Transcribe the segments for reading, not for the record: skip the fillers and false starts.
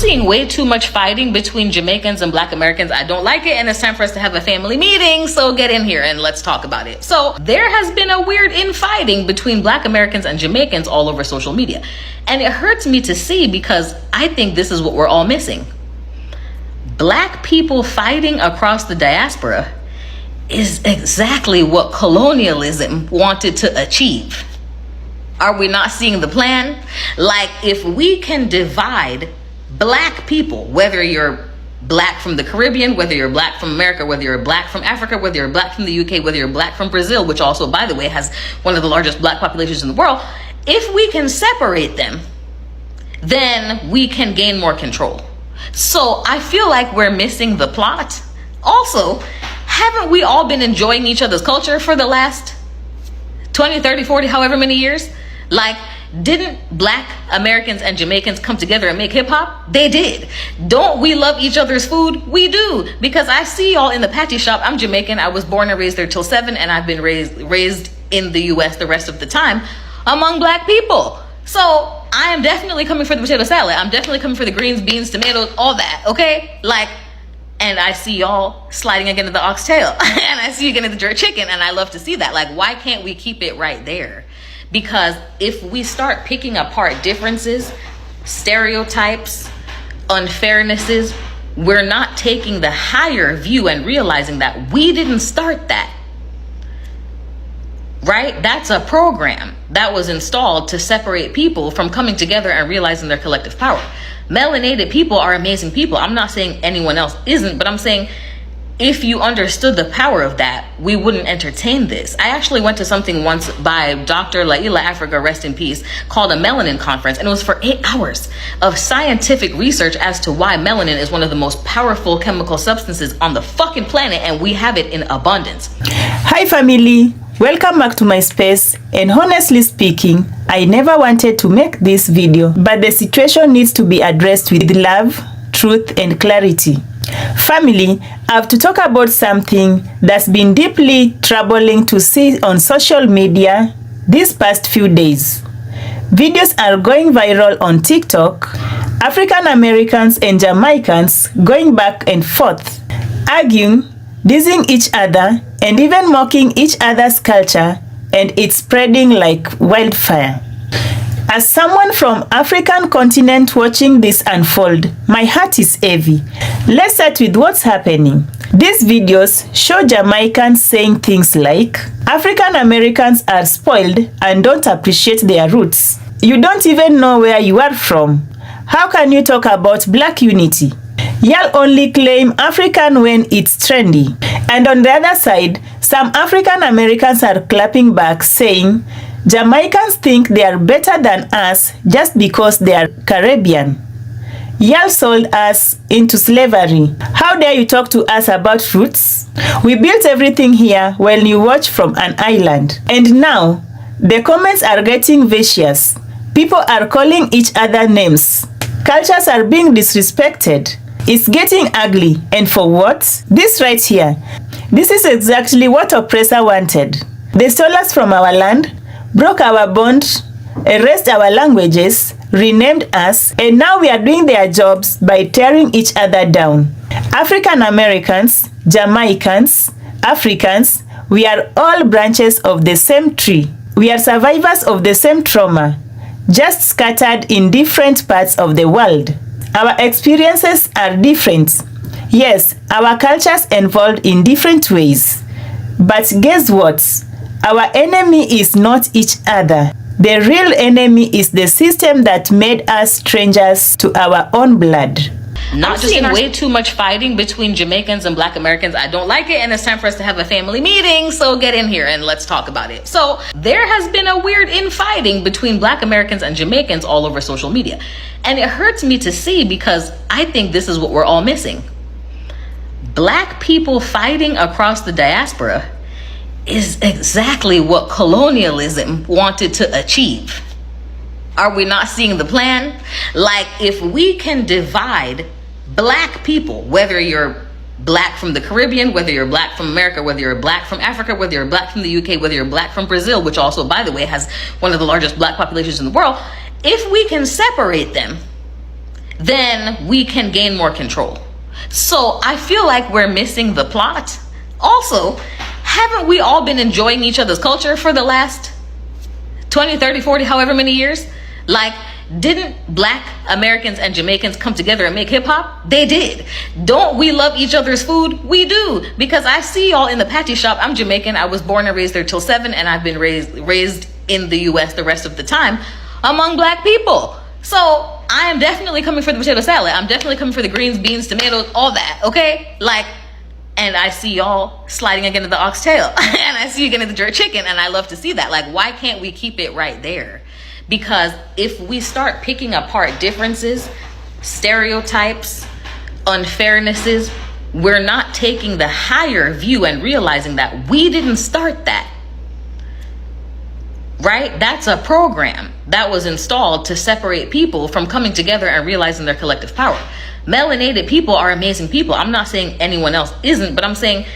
seeing way too much fighting between Jamaicans and Black Americans. I don't like it, and it's time for us to have a family meeting, so get in here and let's talk about it. So there has been a weird infighting between Black Americans and Jamaicans all over social media, and it hurts me to see because I think this is what we're all missing. Black people fighting across the diaspora is exactly what colonialism wanted to achieve. Are we not seeing the plan? Like, if we can divide Black people, whether you're Black from the Caribbean, whether you're Black from America, whether you're Black from Africa, whether you're Black from the UK, whether you're Black from Brazil, which also, by the way, has one of the largest Black populations in the world, if we can separate them, then we can gain more control. So I feel like we're missing the plot. Also, haven't we all been enjoying each other's culture for the last 20, 30, 40, however many years? Like, didn't Black Americans and Jamaicans come together and make hip hop? They did. Don't we love each other's food? We do. Because I see y'all in the patty shop. I'm Jamaican. I was born and raised there till 7, and I've been raised in the US the rest of the time among Black people. So I am definitely coming for the potato salad. I'm definitely coming for the greens, beans, tomatoes, all that. Okay? Like, and I see y'all sliding again to the oxtail, and I see you again at the jerk chicken, and I love to see that. Like, why can't we keep it right there? Because if we start picking apart differences, stereotypes, unfairnesses, we're not taking the higher view and realizing that we didn't start that. Right? That's a program that was installed to separate people from coming together and realizing their collective power. Melanated people are amazing people. I'm not saying anyone else isn't, but I'm saying if you understood the power of that, we wouldn't entertain this. I actually went to something once by Dr. Laila Africa, rest in peace, called a melanin conference, and it was for 8 hours of scientific research as to why melanin is one of the most powerful chemical substances on the fucking planet, and we have it in abundance. Hi family, welcome back to my space, and honestly speaking, I never wanted to make this video, but the situation needs to be addressed with love, truth, and clarity. Family, I have to talk about something that's been deeply troubling to see on social media these past few days. Videos are going viral on TikTok, African Americans and Jamaicans going back and forth, arguing, dissing each other, and even mocking each other's culture, and it's spreading like wildfire. As someone from African continent watching this unfold, my heart is heavy. Let's start with what's happening. These videos show Jamaicans saying things like, African Americans are spoiled and don't appreciate their roots. You don't even know where you are from. How can you talk about Black unity? Y'all only claim African when it's trendy. And on the other side, some African Americans are clapping back saying, Jamaicans think they are better than us just because they are Caribbean. Y'all sold us into slavery. How dare you talk to us about roots? We built everything here while you watch from an island. And now, the comments are getting vicious. People are calling each other names. Cultures are being disrespected. It's getting ugly. And for what? This right here. This is exactly what oppressor wanted. They stole us from our land, broke our bond, erased our languages, renamed us, and now we are doing their jobs by tearing each other down. African Americans, Jamaicans, Africans, we are all branches of the same tree. We are survivors of the same trauma, just scattered in different parts of the world. Our experiences are different. Yes, our cultures evolved in different ways. But guess what? Our enemy is not each other. The real enemy is the system that made us strangers to our own blood. Not just seeing way too much fighting between Jamaicans and Black Americans. I don't like it, and it's time for us to have a family meeting, so get in here and let's talk about it. So there has been a weird infighting between Black Americans and Jamaicans all over social media, and it hurts me to see because I think this is what we're all missing. Black people fighting across the diaspora is exactly what colonialism wanted to achieve. Are we not seeing the plan? Like, if we can divide Black people, whether you're Black from the Caribbean, whether you're Black from America, whether you're Black from Africa, whether you're Black from the UK, whether you're Black from Brazil, which also, by the way, has one of the largest Black populations in the world, if we can separate them, then we can gain more control. So I feel like we're missing the plot. Also, haven't we all been enjoying each other's culture for the last 20, 30, 40, however many years? Like, didn't Black Americans and Jamaicans come together and make hip hop? They did. Don't we love each other's food? We do. Because I see y'all in the patty shop. I'm Jamaican. I was born and raised there till 7, and I've been raised in the US the rest of the time among Black people. So I am definitely coming for the potato salad. I'm definitely coming for the greens, beans, tomatoes, all that. Okay? Like, and I see y'all sliding again to the oxtail, and I see you getting the jerk chicken, and I love to see that. Like, why can't we keep it right there? Because if we start picking apart differences, stereotypes, unfairnesses, we're not taking the higher view and realizing that we didn't start that. Right? That's a program that was installed to separate people from coming together and realizing their collective power. Melanated people are amazing people. I'm not saying anyone else isn't, but I'm saying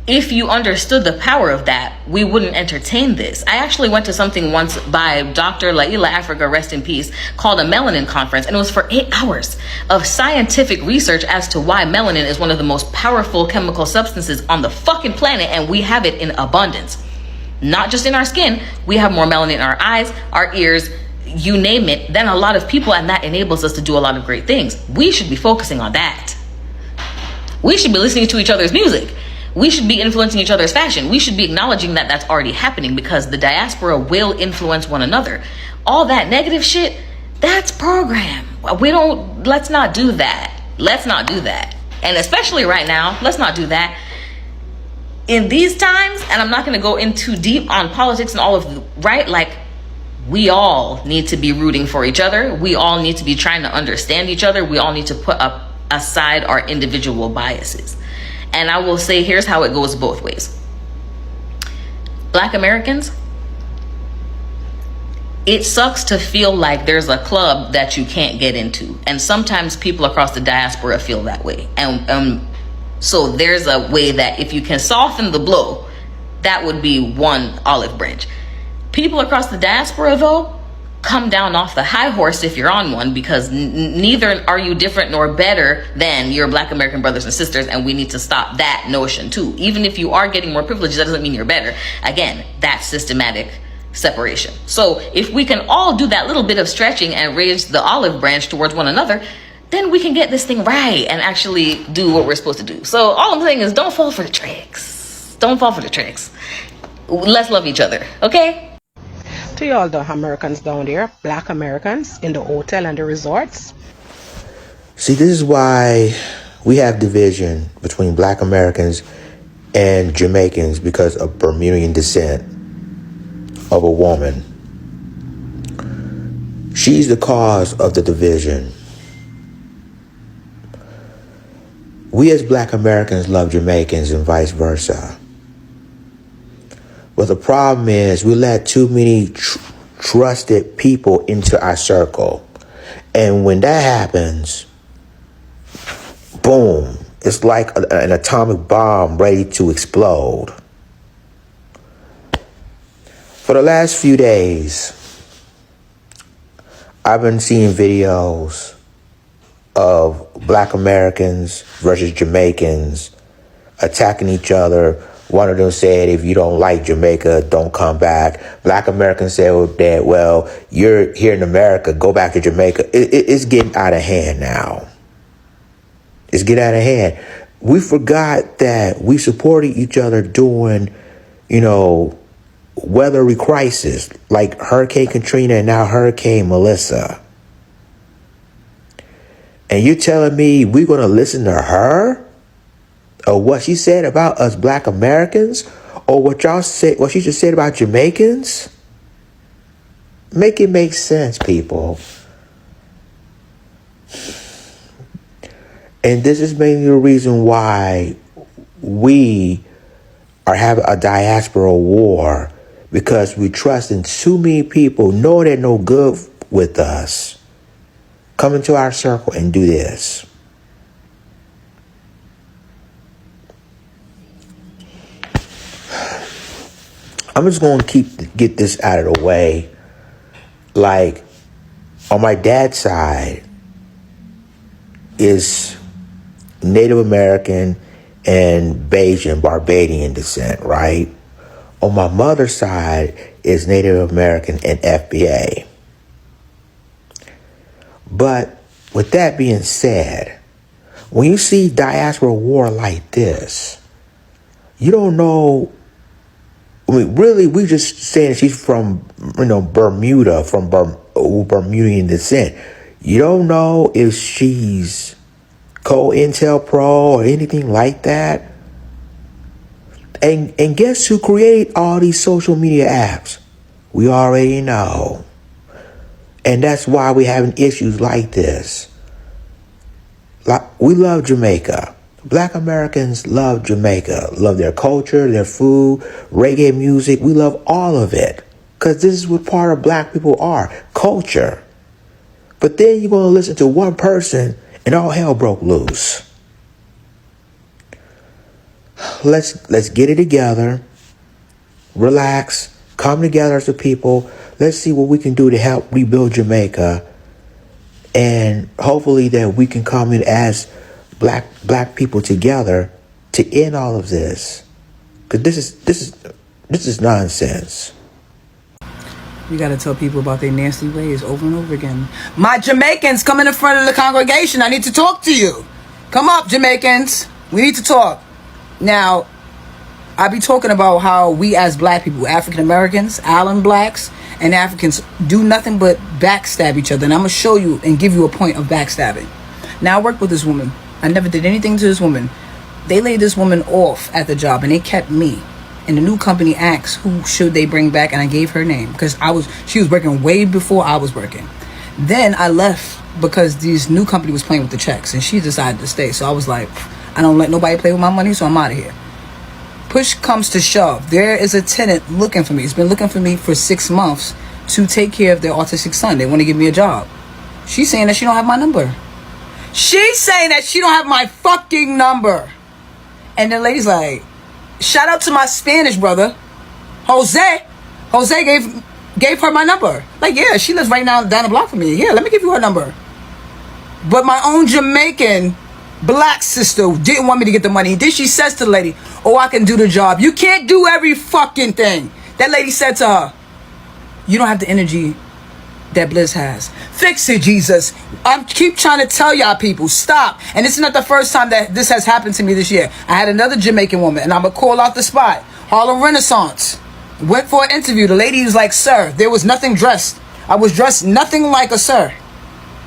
if you understood the power of that, we wouldn't entertain this. I actually went to something once by Dr. Laila Africa, rest in peace, called a melanin conference. And it was for 8 hours of scientific research as to why melanin is one of the most powerful chemical substances on the fucking planet. And we have it in abundance. Not just in our skin. We have more melanin in our eyes, our ears, you name it, than a lot of people. And that enables us to do a lot of great things. We should be focusing on that. We should be listening to each other's music. We should be influencing each other's fashion. We should be acknowledging that that's already happening, because the diaspora will influence one another. All that negative shit, that's program. Let's not do that. Let's not do that. And especially right now, let's not do that. In these times, and I'm not going to go in too deep on politics and all of, right? Like, we all need to be rooting for each other. We all need to be trying to understand each other. We all need to put aside our individual biases. And I will say, here's how it goes both ways. Black Americans, it sucks to feel like there's a club that you can't get into. And sometimes people across the diaspora feel that way. And so there's a way that if you can soften the blow, that would be one olive branch. People across the diaspora, though, come down off the high horse if you're on one, because neither are you different nor better than your Black American brothers and sisters, and we need to stop that notion too. Even if you are getting more privileges, that doesn't mean you're better. Again, that's systematic separation. So if we can all do that little bit of stretching and raise the olive branch towards one another, then we can get this thing right and actually do what we're supposed to do. So all I'm saying is, don't fall for the tricks. Don't fall for the tricks. Let's love each other, okay? To all the Americans down there, Black Americans in the hotel and the resorts. See, this is why we have division between Black Americans and Jamaicans, because of Bermudian descent of a woman. She's the cause of the division. We as Black Americans love Jamaicans and vice versa. But the problem is we let too many trusted people into our circle. And when that happens, boom, it's like an atomic bomb ready to explode. For the last few days, I've been seeing videos of Black Americans versus Jamaicans attacking each other. One of them said, if you don't like Jamaica, don't come back. Black Americans said that, well, you're here in America, go back to Jamaica. It's getting out of hand now. It's getting out of hand. We forgot that we supported each other during, weather crisis, like Hurricane Katrina and now Hurricane Melissa. And you're telling me we're going to listen to her? Or what she said about us Black Americans? Or what she just said about Jamaicans? Make it make sense, people. And this is mainly the reason why we are having a diaspora war, because we trust in too many people, know they're no good with us, come into our circle and do this. I'm just going to get this out of the way. Like, on my dad's side, is Native American and Bajan, Barbadian descent, right? On my mother's side is Native American and FBA. But with that being said, when you see diaspora war like this, you don't know. I mean, really, we just saying she's from, Bermuda, from Bermudian descent. You don't know if she's co-Intel Pro or anything like that. And guess who created all these social media apps? We already know. And that's why we're having issues like this. We love Jamaica. Black Americans love Jamaica, love their culture, their food, reggae music. We love all of it because this is what part of black people are, culture. But then you're going to listen to one person and all hell broke loose. Let's get it together, relax, come together as a people. Let's see what we can do to help rebuild Jamaica. And hopefully that we can come in as black people together to end all of this, because this is nonsense. You gotta tell people about their nasty ways over and over again. My Jamaicans, come in the front of the congregation. I need to talk to you. Come up, Jamaicans. We need to talk. Now, I be talking about how we as black people, African Americans, island blacks, and Africans do nothing but backstab each other. And I'm gonna show you and give you a point of backstabbing. Now, I worked with this woman. I never did anything to this woman. They laid this woman off at the job and they kept me. And the new company asked who should they bring back, and I gave her name because she was working way before I was working. Then I left because this new company was playing with the checks and she decided to stay. So I was like, I don't let nobody play with my money, so I'm out of here. Push comes to shove. There is a tenant looking for me. He's been looking for me for 6 months to take care of their autistic son. They want to give me a job. She's saying that she don't have my number. She's saying that she don't have my fucking number. And the lady's like, shout out to my Spanish brother, Jose. Jose gave her my number. Like, yeah, she lives right now down the block from me. Yeah, let me give you her number. But my own Jamaican black sister didn't want me to get the money. Then she says to the lady, oh, I can do the job. You can't do every fucking thing. That lady said to her, you don't have the energy that Bliss has. Fix it, Jesus. I keep trying to tell y'all people, stop. And this is not the first time that this has happened to me this year. I had another Jamaican woman, and I'm going to call out the spot. Harlem Renaissance. Went for an interview. The lady was like, sir, there was nothing dressed. I was dressed nothing like a sir.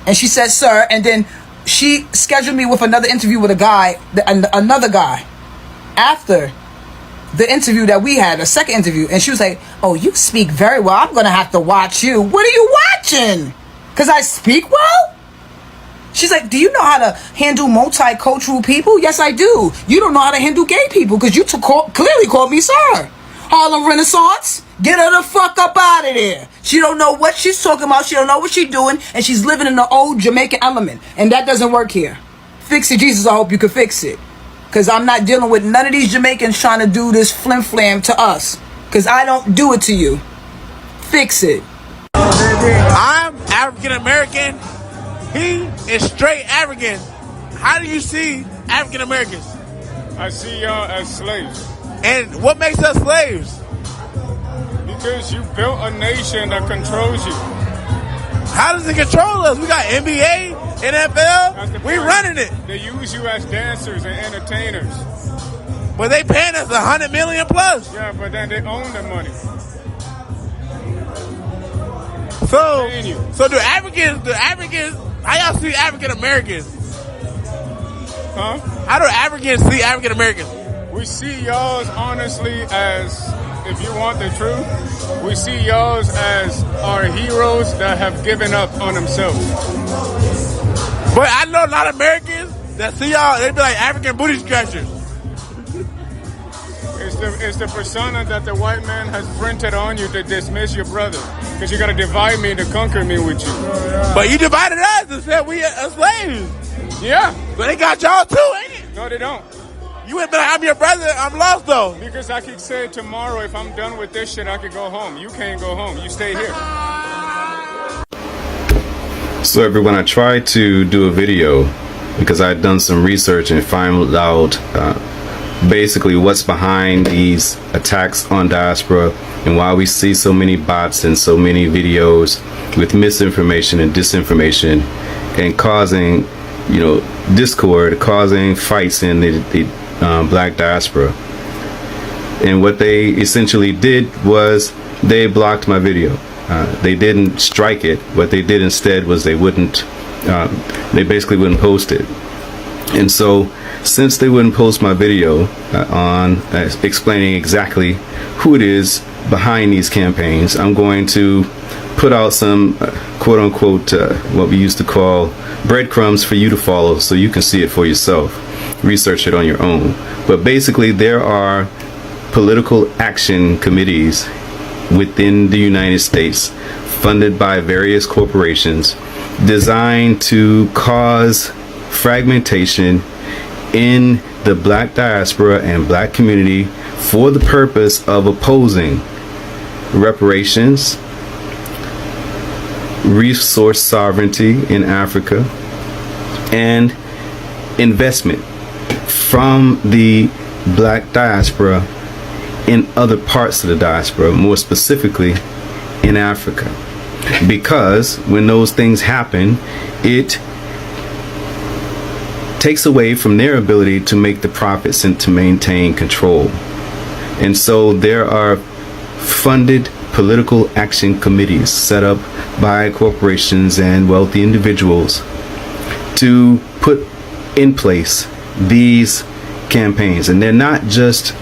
And she said, sir. And then she scheduled me with another interview with another guy. After the interview that we had, a second interview, and she was like, oh, you speak very well. I'm going to have to watch you. What are you watching? Because I speak well? She's like, do you know how to handle multicultural people? Yes, I do. You don't know how to handle gay people because you clearly called me sir. Harlem Renaissance, get her the fuck up out of there. She don't know what she's talking about. She don't know what she's doing, and she's living in the old Jamaican element, and that doesn't work here. Fix it, Jesus. I hope you can fix it. Because I'm not dealing with none of these Jamaicans trying to do this flim-flam to us. Because I don't do it to you. Fix it. I'm African American. He is straight African. How do you see African Americans? I see y'all as slaves. And what makes us slaves? Because you built a nation that controls you. How does it control us? We got NBA, NFL, we running it. They use you as dancers and entertainers. But they paying us $100 million plus. Yeah, but then they own the money. So do Africans, how y'all see African Americans? Huh? How do Africans see African Americans? We see y'all honestly as, if you want the truth, we see y'all as our heroes that have given up on themselves. But I know a lot of Americans that see y'all, they be like African booty scratchers. It's the persona that the white man has printed on you to dismiss your brother. Because you got to divide me to conquer me with you. But you divided us and said we are slaves. Yeah. But they got y'all too, ain't it? No, they don't. You wouldn't be like, I'm your brother, I'm lost though. Because I could say tomorrow, if I'm done with this shit, I could go home. You can't go home. You stay here. So everyone, I tried to do a video because I'd done some research and found out basically what's behind these attacks on diaspora and why we see so many bots and so many videos with misinformation and disinformation and causing, you know, discord, causing fights in the black diaspora. And what they essentially did was they blocked my video. They didn't strike it. What they did instead was they basically wouldn't post it. And so since they wouldn't post my video on explaining exactly who it is behind these campaigns, I'm going to put out some quote unquote what we used to call breadcrumbs for you to follow so you can see it for yourself, research it on your own. But basically there are political action committees within the United States funded by various corporations designed to cause fragmentation in the black diaspora and black community for the purpose of opposing reparations, resource sovereignty in Africa, and investment from the black diaspora in other parts of the diaspora, more specifically in Africa. Because when those things happen, it takes away from their ability to make the profits and to maintain control. And so there are funded political action committees set up by corporations and wealthy individuals to put in place these campaigns. And they're not just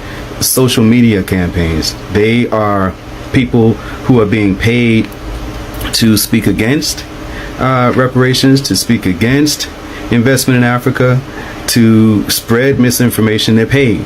social media campaigns. They are people who are being paid to speak against reparations, to speak against investment in Africa, to spread misinformation. They're paid.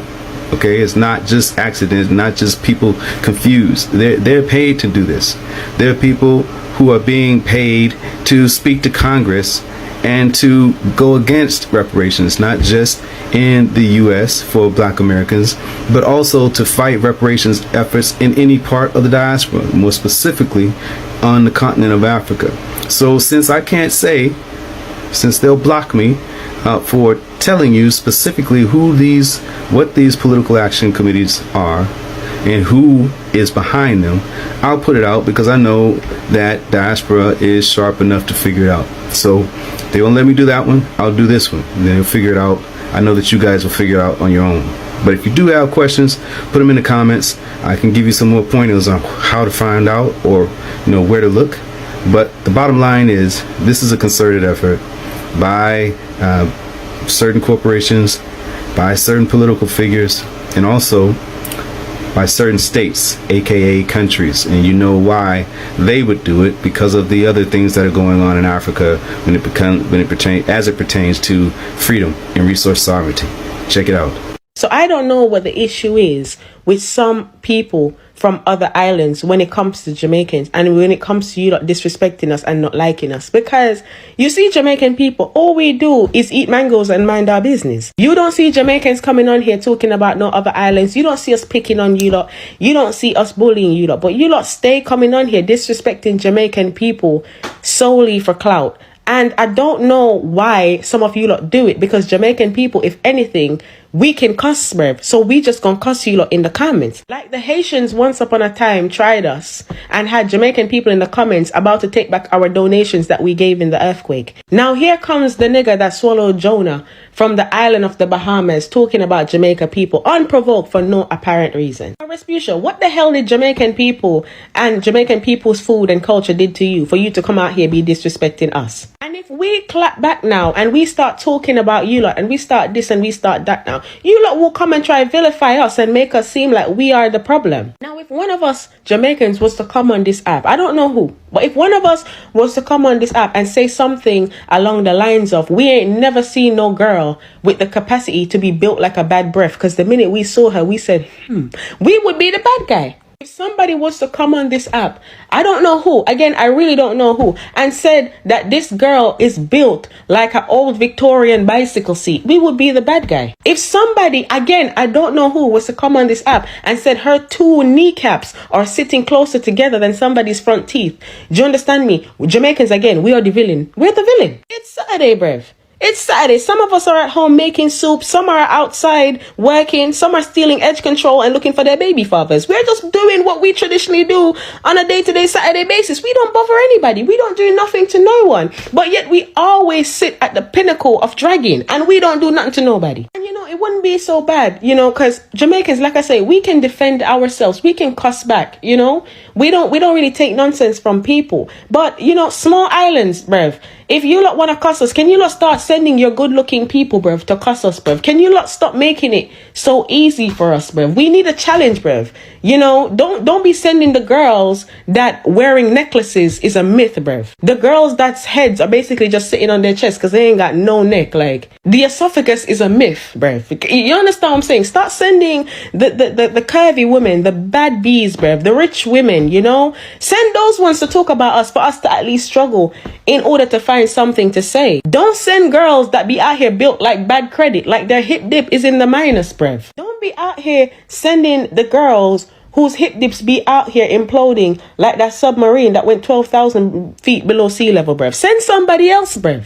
Okay, it's not just accidents, not just people confused. They're paid to do this. There are people who are being paid to speak to Congress and to go against reparations, not just in the U.S. for Black Americans, but also to fight reparations efforts in any part of the diaspora, more specifically on the continent of Africa. So since I can't say, since they'll block me for telling you specifically what these political action committees are and who is behind them, I'll put it out because I know that diaspora is sharp enough to figure it out. So they won't let me do that one. I'll do this one. And then they'll figure it out. I know that you guys will figure it out on your own. But if you do have questions, put them in the comments. I can give you some more pointers on how to find out or where to look. But the bottom line is this is a concerted effort by certain corporations, by certain political figures, and also by certain states, aka countries. And you know why they would do it, because of the other things that are going on in Africa when it pertains to freedom and resource sovereignty. Check it out. So I don't know what the issue is with some people from other islands when it comes to Jamaicans and when it comes to you not disrespecting us and not liking us. Because you see Jamaican people, all we do is eat mangoes and mind our business. You don't see Jamaicans coming on here talking about no other islands. You don't see us picking on you lot. You don't see us bullying you lot. But you lot stay coming on here disrespecting Jamaican people solely for clout. And I don't know why some of you lot do it, because Jamaican people, if anything, we can cuss, bruv. So we just gonna cuss you lot in the comments. Like the Haitians once upon a time tried us and had Jamaican people in the comments about to take back our donations that we gave in the earthquake. Now here comes the nigga that swallowed Jonah from the island of the Bahamas talking about Jamaica people unprovoked for no apparent reason. Respucia, what the hell did Jamaican people and Jamaican people's food and culture did to you for you to come out here be disrespecting us? And if we clap back now and we start talking about you lot and we start this and we start that now, you lot will come and try vilify us and make us seem like we are the problem. Now, if one of us Jamaicans was to come on this app, I don't know who, but if one of us was to come on this app and say something along the lines of, we ain't never seen no girl with the capacity to be built like a bad breath, because the minute we saw her, we said, we would be the bad guy. If somebody was to come on this app, I don't know who, again, I really don't know who, and said that this girl is built like an old Victorian bicycle seat, we would be the bad guy. If somebody, again, I don't know who, was to come on this app and said her two kneecaps are sitting closer together than somebody's front teeth, do you understand me? Jamaicans, again, we are the villain. We're the villain. It's Saturday, bruv. It's Saturday. Some of us are at home making soup. Some are outside working. Some are stealing edge control and looking for their baby fathers. We're just doing what we traditionally do on a day-to-day Saturday basis. We don't bother anybody. We don't do nothing to no one. But yet we always sit at the pinnacle of dragging and we don't do nothing to nobody. And you know, it wouldn't be so bad, you know, because Jamaicans, like I say, we can defend ourselves. We can cuss back, you know. We don't really take nonsense from people. But, you know, small islands, bruv. If you lot want to cuss us, can you lot start sending your good-looking people, bruv, to cuss us, bruv? Can you lot stop making it so easy for us, bruv? We need a challenge, bruv. You know, don't be sending the girls that wearing necklaces is a myth, bruv. The girls that's heads are basically just sitting on their chest because they ain't got no neck. Like, the esophagus is a myth, bruv. You understand what I'm saying? Start sending the curvy women, the bad bees, bruv, the rich women, you know? Send those ones to talk about us for us to at least struggle in order to find something to say. Don't send girls that be out here built like bad credit, like their hip dip is in the minus, bruv. Don't be out here sending the girls whose hip dips be out here imploding like that submarine that went 12,000 feet below sea level, bruv. Send somebody else, bruv.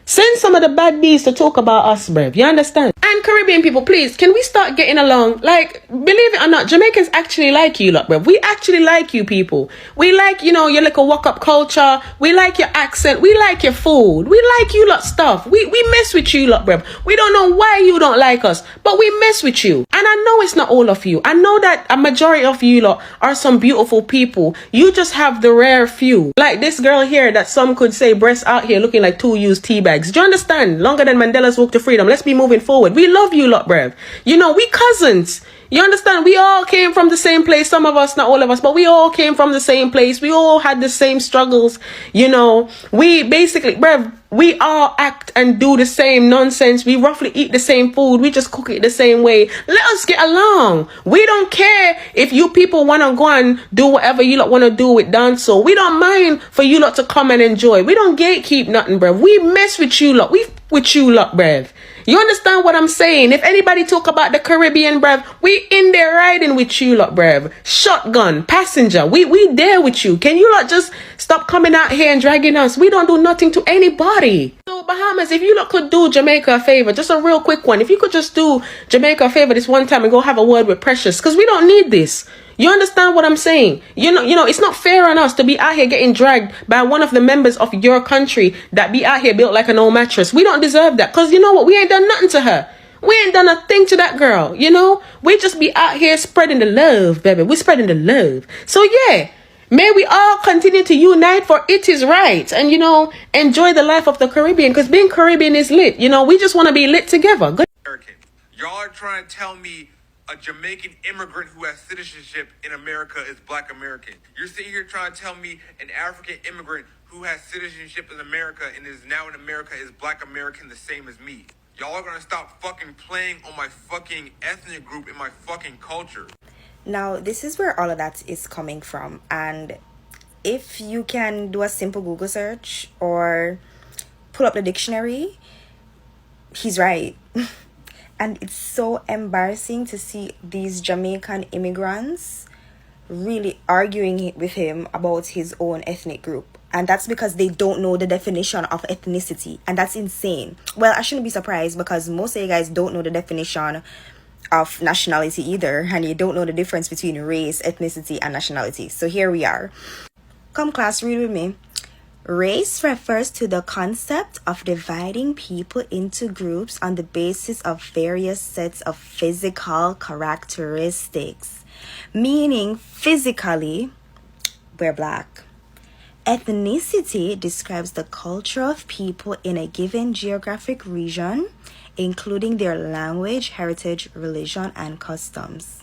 Send some of the bad bees to talk about us, bruv. You understand? And Caribbean people, please, can we start getting along? Like, believe it or not, Jamaicans actually like you lot, bruv. We actually like you people. We like, you know, your little walk-up culture. We like your accent. We like your food. We like you lot stuff. We mess with you lot, bruv. We don't know why you don't like us, but we mess with you. And I know it's not all of you. I know that a majority of you lot are some beautiful people. You just have the rare few. Like this girl here that some could say breasts out here looking like two used tea bags. Do you understand? Longer than Mandela's walk to freedom. Let's be moving forward. We love you lot, bruv. You know, we cousins. You understand? We all came from the same place. Some of us, not all of us, but we all came from the same place. We all had the same struggles. You know, we basically, bruv, we all act and do the same nonsense. We roughly eat the same food. We just cook it the same way. Let us get along. We don't care if you people want to go and do whatever you lot want to do with dancehall. We don't mind for you lot to come and enjoy. We don't gatekeep nothing, bruv. We mess with you lot. We with you lot, bruv. You understand what I'm saying? If anybody talk about the Caribbean, bruv, we in there riding with you lot, bruv. Shotgun, passenger, we there with you. Can you lot just stop coming out here and dragging us? We don't do nothing to anybody. So Bahamas, if you lot could do Jamaica a favor, just a real quick one. If you could just do Jamaica a favor this one time and go have a word with Precious, because we don't need this. You understand what I'm saying? You know, it's not fair on us to be out here getting dragged by one of the members of your country that be out here built like an old mattress. We don't deserve that. Because you know what? We ain't done nothing to her. We ain't done a thing to that girl, you know? We just be out here spreading the love, baby. We're spreading the love. So yeah, may we all continue to unite for it is right. And, you know, enjoy the life of the Caribbean. Because being Caribbean is lit. You know, we just want to be lit together. Good. Y'all are trying to tell me a Jamaican immigrant who has citizenship in America is Black American. You're sitting here trying to tell me an African immigrant who has citizenship in America and is now in America is Black American the same as me. Y'all are gonna stop fucking playing on my fucking ethnic group and my fucking culture. Now, this is where all of that is coming from. And if you can do a simple Google search or pull up the dictionary, he's right. And it's so embarrassing to see these Jamaican immigrants really arguing with him about his own ethnic group. And that's because they don't know the definition of ethnicity. And that's insane. Well, I shouldn't be surprised because most of you guys don't know the definition of nationality either. And you don't know the difference between race, ethnicity, and nationality. So here we are. Come class, read with me. Race refers to the concept of dividing people into groups on the basis of various sets of physical characteristics. Meaning, physically, we're black. Ethnicity describes the culture of people in a given geographic region, including their language, heritage, religion, and customs.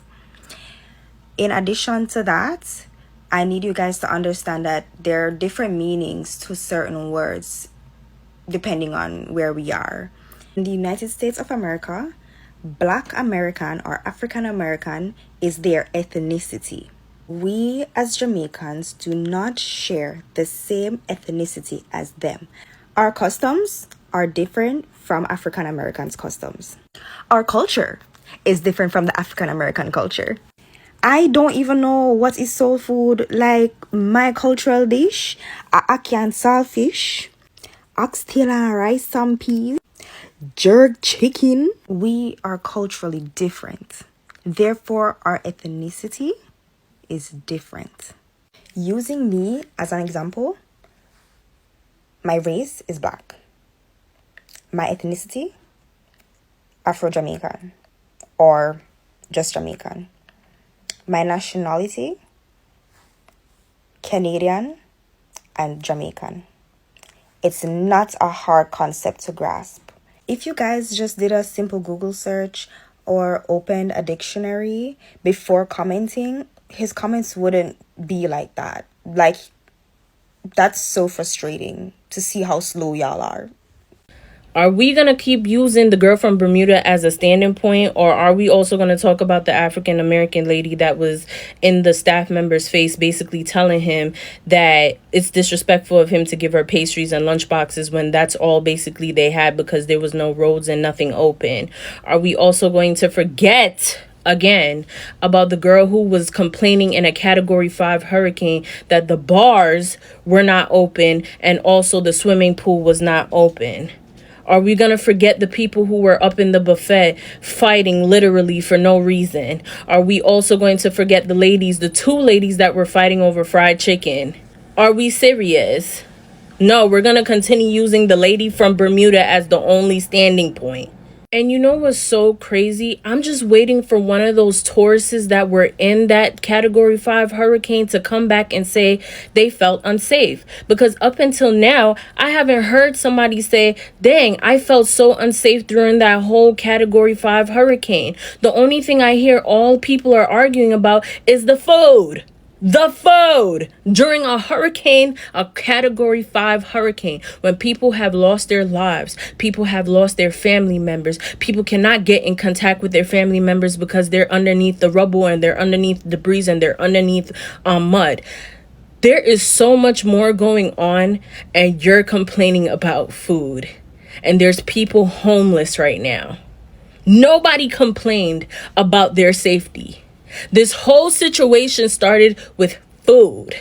In addition to that, I need you guys to understand that there are different meanings to certain words depending on where we are. In the United States of America, Black American or African American is their ethnicity. We as Jamaicans do not share the same ethnicity as them. Our customs are different from African Americans' customs. Our culture is different from the African American culture. I don't even know what is soul food. Like my cultural dish, ackee and saltfish, oxtail and rice and peas. jerk chicken. We are culturally different. Therefore, our ethnicity is different. Using me as an example, my race is black. My ethnicity, Afro-Jamaican or just Jamaican. My nationality, Canadian and Jamaican. It's not a hard concept to grasp. If you guys just did a simple Google search or opened a dictionary before commenting, his comments wouldn't be like that. Like, that's so frustrating to see how slow y'all are. Are we going to keep using the girl from Bermuda as a standing point, or are we also going to talk about the African American lady that was in the staff member's face, basically telling him that it's disrespectful of him to give her pastries and lunch boxes when that's all basically they had because there was no roads and nothing open? Are we also going to forget again about the girl who was complaining in a Category 5 hurricane that the bars were not open and also the swimming pool was not open? Are we going to forget the people who were up in the buffet fighting literally for no reason? Are we also going to forget the two ladies that were fighting over fried chicken? Are we serious? No, we're going to continue using the lady from Bermuda as the only standing point. And you know what's so crazy? I'm just waiting for one of those tourists that were in that Category 5 hurricane to come back and say they felt unsafe. Because up until now, I haven't heard somebody say, dang, I felt so unsafe during that whole Category 5 hurricane. The only thing I hear all people are arguing about is the food. The food during a hurricane, a Category 5 hurricane, when people have lost their lives, people have lost their family members, people cannot get in contact with their family members because they're underneath the rubble and they're underneath debris and they're underneath mud. There is so much more going on, and you're complaining about food. And there's people homeless right now. Nobody complained about their safety. This whole situation started with food.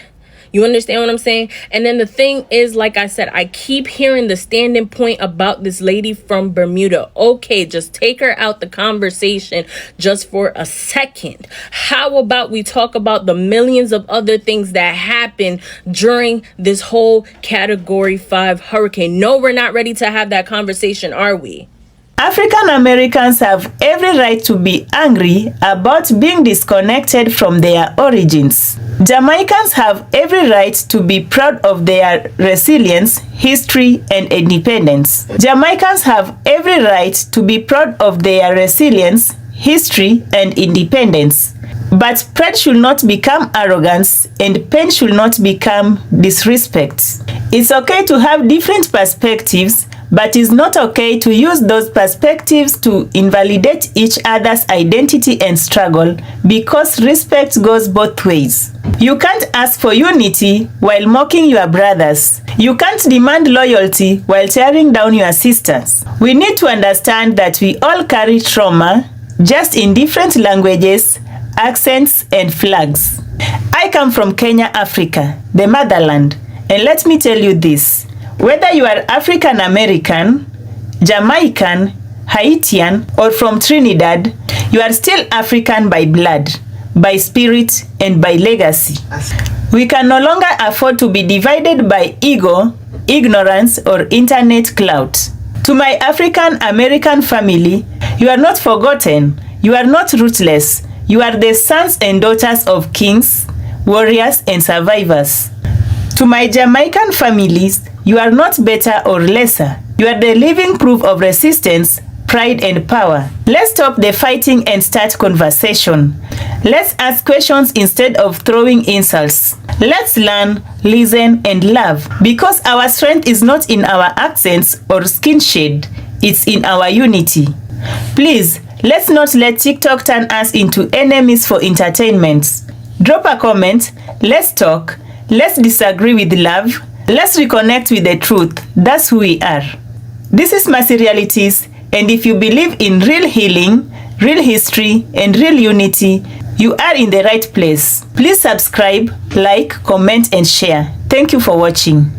You understand what I'm saying? And then the thing is, like I said, I keep hearing the standing point about this lady from Bermuda. Okay, just take her out the conversation just for a second. How about we talk about the millions of other things that happened during this whole Category 5 hurricane? No, we're not ready to have that conversation, are we? African Americans have every right to be angry about being disconnected from their origins. Jamaicans have every right to be proud of their resilience, history, and independence. Jamaicans have every right to be proud of their resilience, history, and independence. But pride should not become arrogance, and pain should not become disrespect. It's okay to have different perspectives, but it's not okay to use those perspectives to invalidate each other's identity and struggle, because respect goes both ways. You can't ask for unity while mocking your brothers. You can't demand loyalty while tearing down your sisters. We need to understand that we all carry trauma, just in different languages, accents, and flags. I come from Kenya, Africa, the motherland, and let me tell you this. Whether you are African American, Jamaican, Haitian, or from Trinidad, you are still African by blood, by spirit, and by legacy. We can no longer afford to be divided by ego, ignorance, or internet clout. To my African American family, you are not forgotten, you are not ruthless, you are the sons and daughters of kings, warriors, and survivors. To my Jamaican families, you are not better or lesser. You are the living proof of resistance, pride, and power. Let's stop the fighting and start conversation. Let's ask questions instead of throwing insults. Let's learn, listen, and love. Because our strength is not in our accents or skin shade. It's in our unity. Please, let's not let TikTok turn us into enemies for entertainment. Drop a comment. Let's talk. Let's disagree with love. Let's reconnect with the truth. That's who we are. This is Mercy Realities, and if you believe in real healing, real history, and real unity, you are in the right place. Please subscribe, like, comment, and share. Thank you for watching.